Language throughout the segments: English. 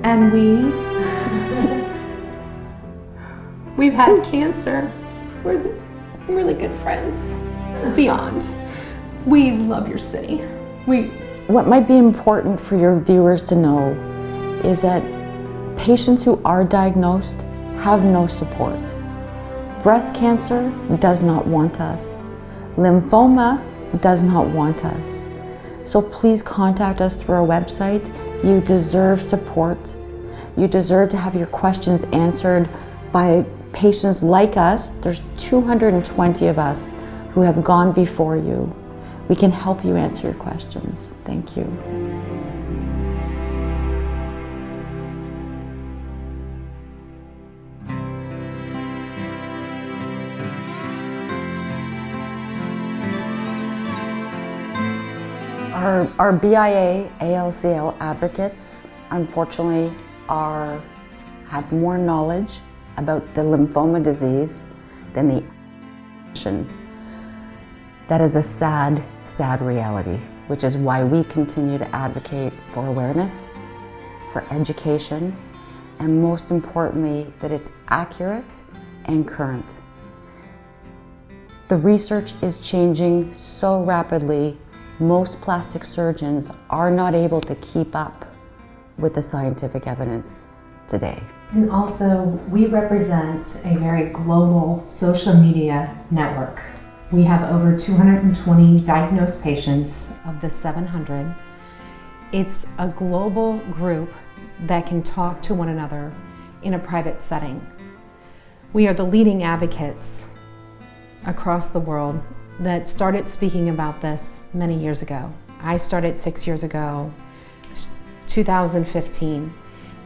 And we've had cancer. We're really good friends. Beyond. We love your city. What might be important for your viewers to know is that patients who are diagnosed have no support. Breast cancer does not want us. Lymphoma does not want us. So please contact us through our website. You deserve support. You deserve to have your questions answered by patients like us. There's 220 of us who have gone before you. We can help you answer your questions. Thank you. Our BIA ALCL advocates, unfortunately, have more knowledge about the lymphoma disease than the patient. That is a sad, sad reality, which is why we continue to advocate for awareness, for education, and most importantly, that it's accurate and current. The research is changing so rapidly, most plastic surgeons are not able to keep up with the scientific evidence today. And also, we represent a very global social media network. We have over 220 diagnosed patients of the 700. It's a global group that can talk to one another in a private setting. We are the leading advocates across the world that started speaking about this many years ago. I started 6 years ago, 2015.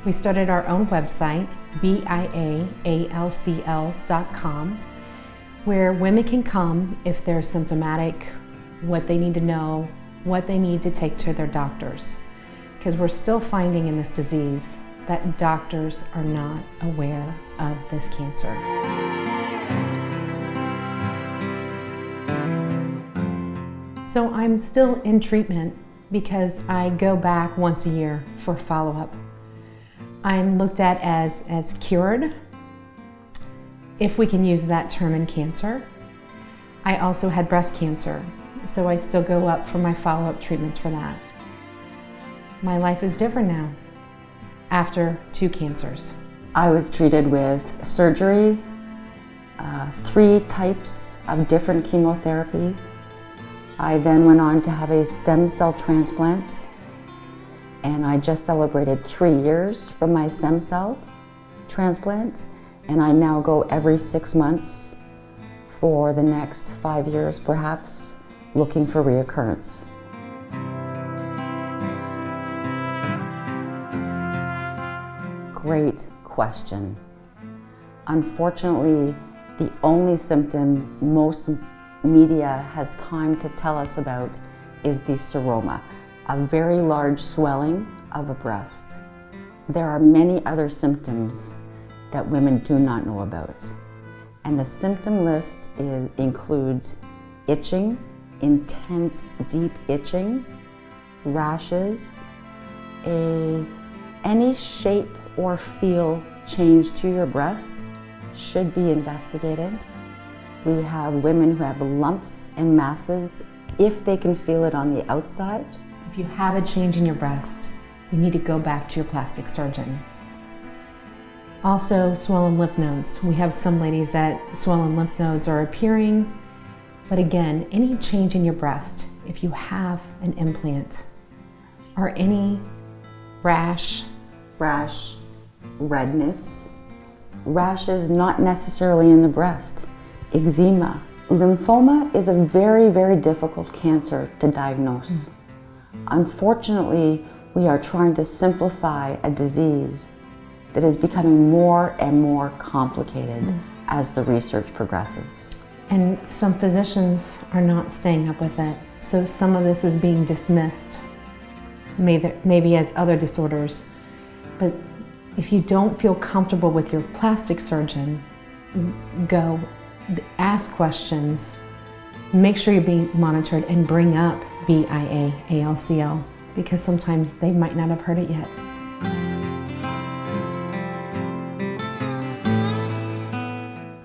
We started our own website, biaalcl.com, where women can come if they're symptomatic, what they need to know, what they need to take to their doctors. Because we're still finding in this disease that doctors are not aware of this cancer. So I'm still in treatment because I go back once a year for follow-up. I'm looked at as cured, if we can use that term in cancer. I also had breast cancer, so I still go up for my follow-up treatments for that. My life is different now, after 2 cancers. I was treated with surgery, 3 types of different chemotherapy. I then went on to have a stem cell transplant, and I just celebrated 3 years from my stem cell transplant, and I now go every 6 months for the next 5 years perhaps, looking for reoccurrence. Great question. Unfortunately, the only symptom most media has time to tell us about is the seroma, a very large swelling of a breast. There are many other symptoms that women do not know about. And the symptom list includes itching, intense deep itching, rashes, any shape or feel change to your breast should be investigated. We have women who have lumps and masses if they can feel it on the outside. If you have a change in your breast, you need to go back to your plastic surgeon. Also, swollen lymph nodes. We have some ladies that swollen lymph nodes are appearing, but again, any change in your breast, if you have an implant, or any rash, redness, rashes not necessarily in the breast, eczema. Lymphoma is a very, very difficult cancer to diagnose. Unfortunately, we are trying to simplify a disease that is becoming more and more complicated as the research progresses. And some physicians are not staying up with it, so some of this is being dismissed, maybe as other disorders. But if you don't feel comfortable with your plastic surgeon, go ask questions, make sure you're being monitored, and bring up BIA ALCL, because sometimes they might not have heard it yet.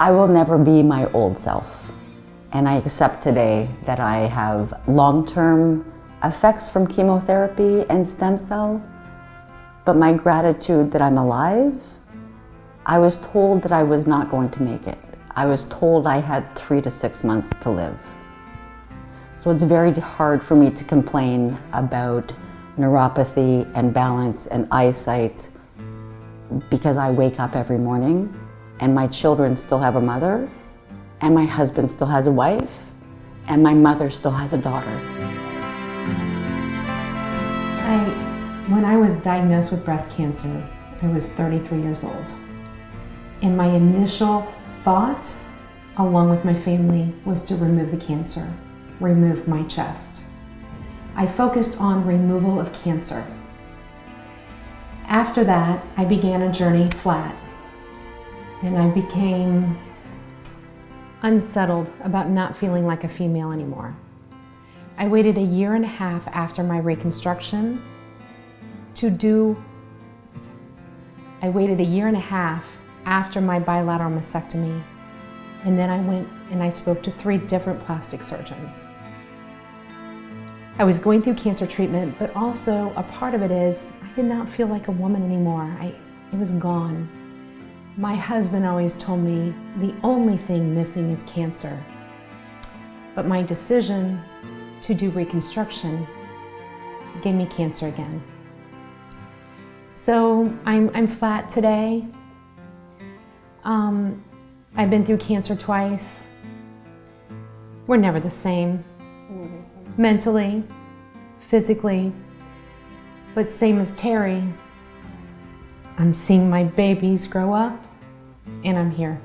I will never be my old self. And I accept today that I have long-term effects from chemotherapy and stem cell, but my gratitude that I'm alive. I was told that I was not going to make it. I was told I had 3 to 6 months to live. So it's very hard for me to complain about neuropathy and balance and eyesight because I wake up every morning and my children still have a mother and my husband still has a wife and my mother still has a daughter. When I was diagnosed with breast cancer, I was 33 years old. And my initial thought, along with my family, was to remove the cancer, remove my chest. I focused on removal of cancer. After that, I began a journey flat, and I became unsettled about not feeling like a female anymore. I waited 1.5 years after my reconstruction I waited 1.5 years after my bilateral mastectomy, and then I went and I spoke to 3 different plastic surgeons. I was going through cancer treatment, but also a part of it is I did not feel like a woman anymore. It was gone. My husband always told me the only thing missing is cancer. But my decision to do reconstruction gave me cancer again. So I'm flat today. I've been through cancer twice. We're never the same. Mentally, physically, but same as Terry. I'm seeing my babies grow up, and I'm here.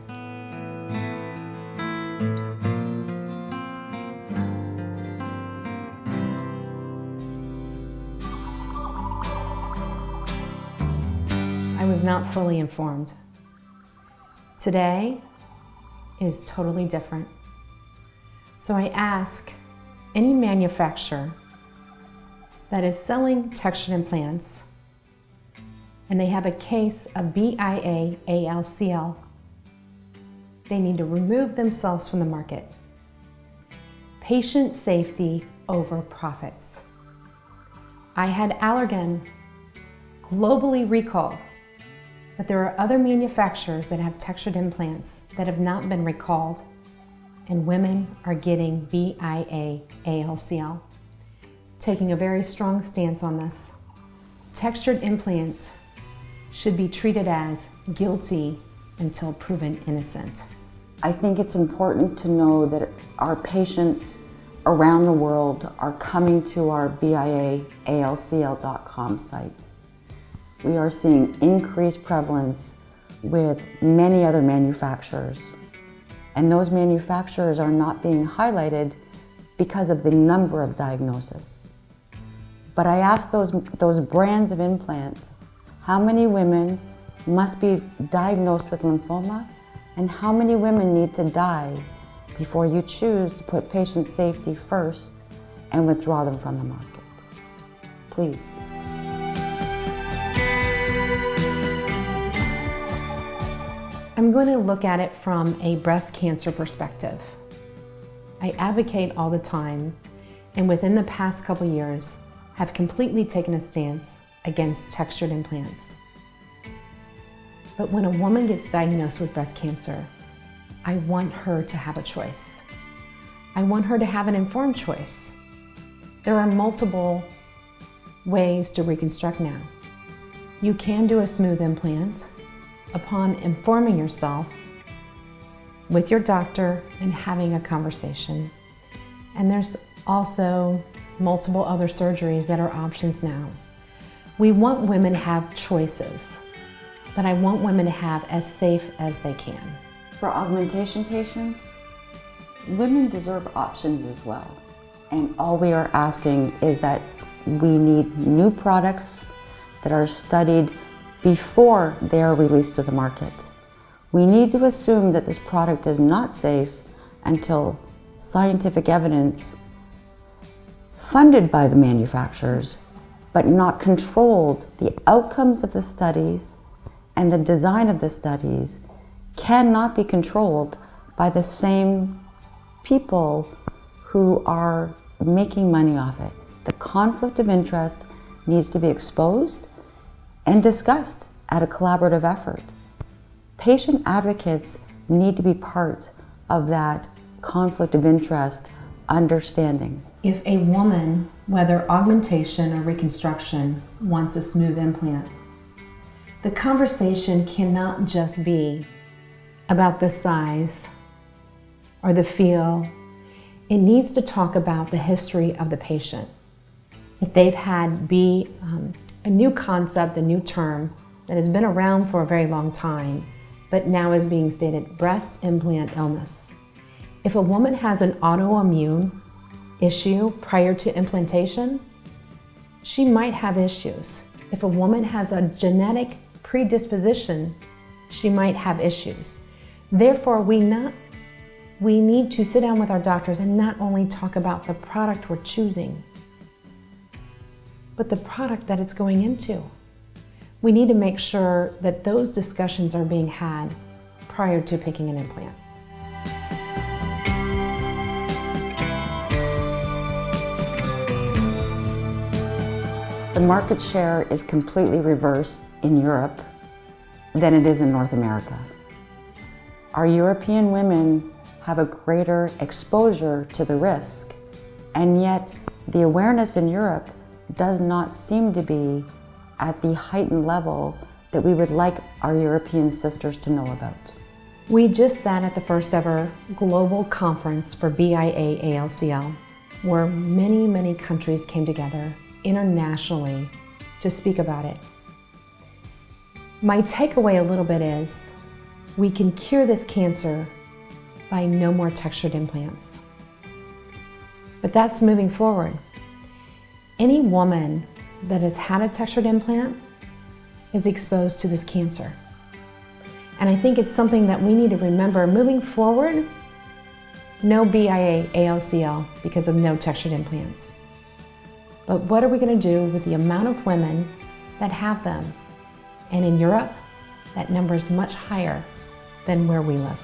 I was not fully informed. Today is totally different. So I ask any manufacturer that is selling textured implants and they have a case of BIA-ALCL, they need to remove themselves from the market. Patient safety over profits. I had Allergan globally recalled, but there are other manufacturers that have textured implants that have not been recalled, and women are getting BIA-ALCL. Taking a very strong stance on this. Textured implants should be treated as guilty until proven innocent. I think it's important to know that our patients around the world are coming to our BIA-ALCL.com site. We are seeing increased prevalence with many other manufacturers. And those manufacturers are not being highlighted because of the number of diagnoses. But I asked those brands of implants, how many women must be diagnosed with lymphoma and how many women need to die before you choose to put patient safety first and withdraw them from the market? Please. I'm going to look at it from a breast cancer perspective. I advocate all the time, and within the past couple years, have completely taken a stance against textured implants. But when a woman gets diagnosed with breast cancer, I want her to have a choice. I want her to have an informed choice. There are multiple ways to reconstruct now. You can do a smooth implant upon informing yourself with your doctor and having a conversation. And there's also multiple other surgeries that are options now. We want women to have choices, but I want women to have as safe as they can. For augmentation patients, women deserve options as well. And all we are asking is that we need new products that are studied before they are released to the market. We need to assume that this product is not safe until scientific evidence funded by the manufacturers, but not controlled, the outcomes of the studies and the design of the studies cannot be controlled by the same people who are making money off it. The conflict of interest needs to be exposed and discussed at a collaborative effort. Patient advocates need to be part of that conflict of interest understanding. If a woman, whether augmentation or reconstruction, wants a smooth implant, the conversation cannot just be about the size or the feel. It needs to talk about the history of the patient. If they've had a new concept, a new term that has been around for a very long time, but now is being stated, breast implant illness. If a woman has an autoimmune issue prior to implantation, she might have issues. If a woman has a genetic predisposition, she might have issues. Therefore, we need to sit down with our doctors and not only talk about the product we're choosing, but the product that it's going into. We need to make sure that those discussions are being had prior to picking an implant. The market share is completely reversed in Europe than it is in North America. Our European women have a greater exposure to the risk, and yet the awareness in Europe does not seem to be at the heightened level that we would like our European sisters to know about. We just sat at the first ever global conference for BIA ALCL, where many, many countries came together internationally to speak about it. My takeaway a little bit is we can cure this cancer by no more textured implants. But that's moving forward. Any woman that has had a textured implant is exposed to this cancer. And I think it's something that we need to remember moving forward. No BIA ALCL because of no textured implants. But what are we going to do with the amount of women that have them? And in Europe, that number is much higher than where we live.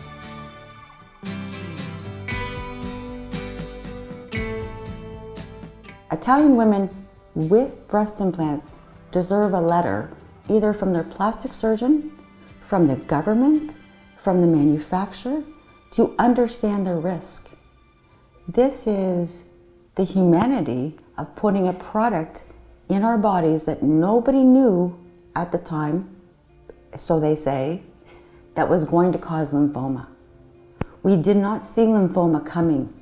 Italian women with breast implants deserve a letter either from their plastic surgeon, from the government, from the manufacturer to understand their risk. This is the humanity of putting a product in our bodies that nobody knew at the time, so they say, that was going to cause lymphoma. We did not see lymphoma coming.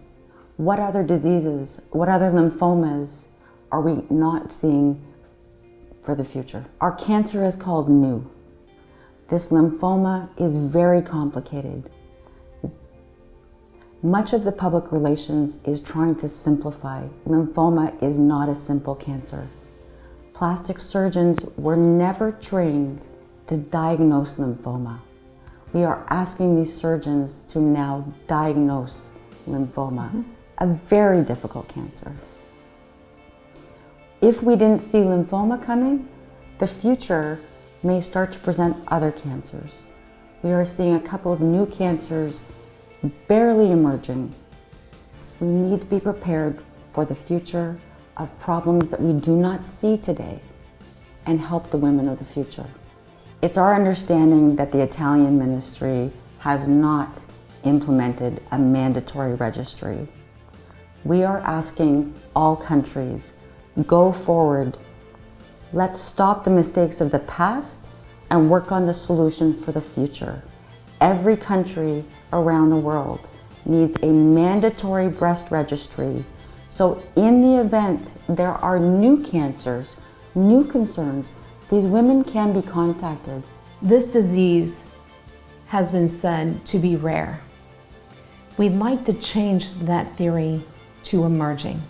What other diseases, what other lymphomas are we not seeing for the future? Our cancer is called new. This lymphoma is very complicated. Much of the public relations is trying to simplify. Lymphoma is not a simple cancer. Plastic surgeons were never trained to diagnose lymphoma. We are asking these surgeons to now diagnose lymphoma, a very difficult cancer. If we didn't see lymphoma coming, the future may start to present other cancers. We are seeing a couple of new cancers barely emerging. We need to be prepared for the future of problems that we do not see today and help the women of the future. It's our understanding that the Italian ministry has not implemented a mandatory registry. We are asking all countries, go forward. Let's stop the mistakes of the past and work on the solution for the future. Every country around the world needs a mandatory breast registry. So in the event there are new cancers, new concerns, these women can be contacted. This disease has been said to be rare. We'd like to change that theory to emerging.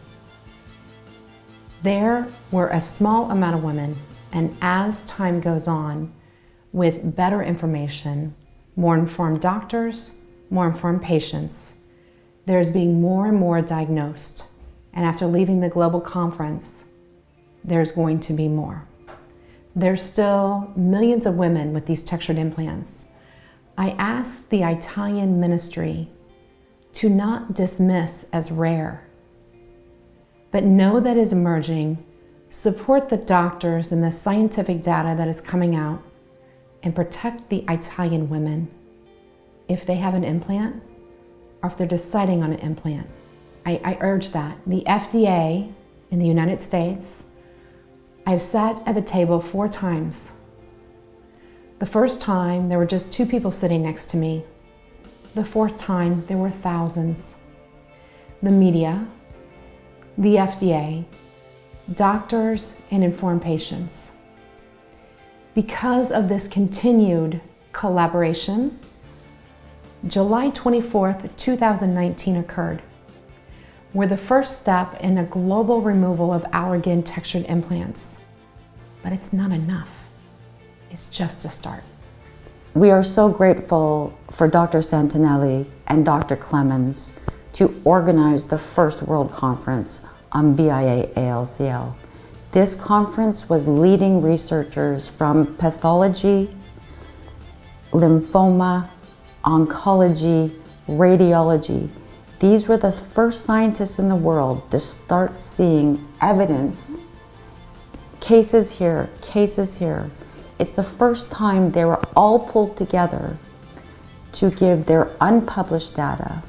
There were a small amount of women, and as time goes on, with better information, more informed doctors, more informed patients, there's being more and more diagnosed. And after leaving the global conference, there's going to be more. There's still millions of women with these textured implants. I ask the Italian ministry to not dismiss as rare, but know that is emerging, support the doctors and the scientific data that is coming out, and protect the Italian women if they have an implant or if they're deciding on an implant. I urge that. The FDA in the United States, I've sat at the table 4 times. The first time, there were just 2 people sitting next to me. The 4th time, there were thousands. The media, the FDA, doctors, and informed patients. Because of this continued collaboration, July 24th, 2019 occurred. We're the first step in a global removal of Allergan textured implants. But it's not enough. It's just a start. We are so grateful for Dr. Santinelli and Dr. Clemens to organize the first World Conference on BIA-ALCL. This conference was leading researchers from pathology, lymphoma, oncology, radiology. These were the first scientists in the world to start seeing evidence, cases here, cases here. It's the first time they were all pulled together to give their unpublished data.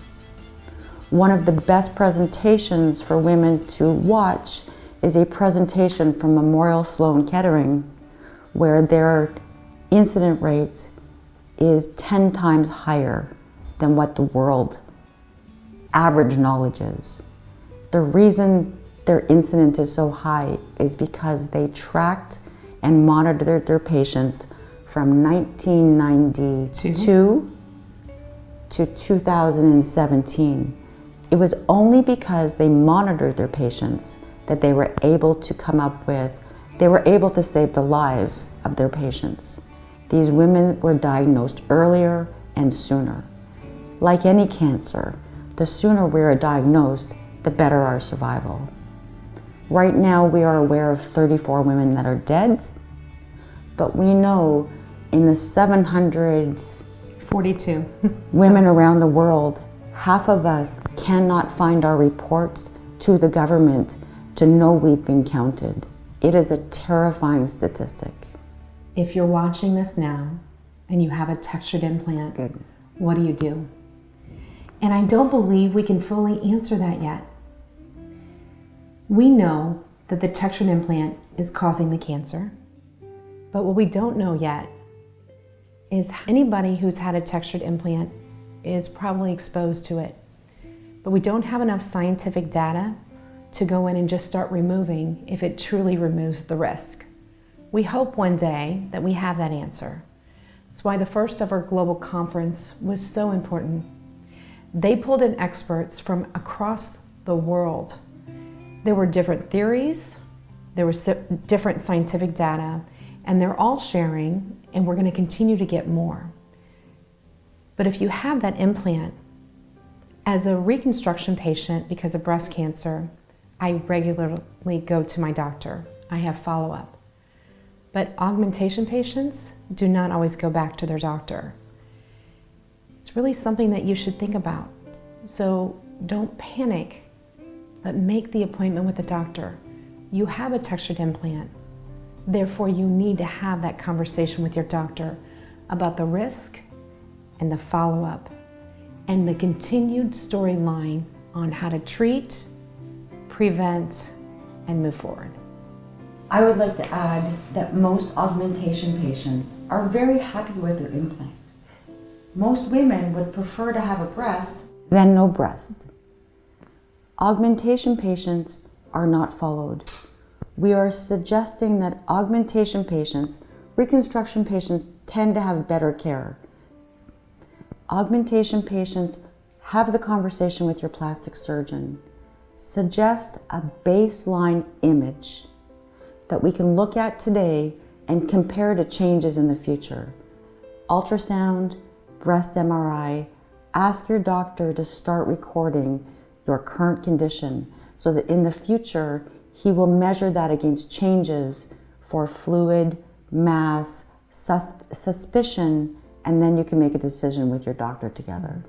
One of the best presentations for women to watch is a presentation from Memorial Sloan Kettering, where their incident rate is 10 times higher than what the world average knowledge is. The reason their incidence is so high is because they tracked and monitored their patients from 1992 to 2017. It was only because they monitored their patients that they were able to they were able to save the lives of their patients. These women were diagnosed earlier and sooner. Like any cancer, the sooner we are diagnosed, the better our survival. Right now, we are aware of 34 women that are dead, but we know in the 742 women around the world, half of us cannot find our reports to the government to know we've been counted. It is a terrifying statistic. If you're watching this now and you have a textured implant, what do you do? And I don't believe we can fully answer that yet. We know that the textured implant is causing the cancer, but what we don't know yet is anybody who's had a textured implant is probably exposed to it. But we don't have enough scientific data to go in and just start removing if it truly removes the risk. We hope one day that we have that answer. That's why the first ever global conference was so important. They pulled in experts from across the world. There were different theories, there was different scientific data, and they're all sharing, and we're going to continue to get more. But if you have that implant, as a reconstruction patient because of breast cancer, I regularly go to my doctor. I have follow-up. But augmentation patients do not always go back to their doctor. It's really something that you should think about. So don't panic, but make the appointment with the doctor. You have a textured implant. Therefore, you need to have that conversation with your doctor about the risk and the follow-up and the continued storyline on how to treat, prevent, and move forward. I would like to add that most augmentation patients are very happy with their implant. Most women would prefer to have a breast than no breast. Augmentation patients are not followed. We are suggesting that augmentation patients, reconstruction patients, tend to have better care. Augmentation patients, have the conversation with your plastic surgeon. Suggest a baseline image that we can look at today and compare to changes in the future. Ultrasound, breast MRI, ask your doctor to start recording your current condition so that in the future, he will measure that against changes for fluid, mass, suspicion, and then you can make a decision with your doctor together.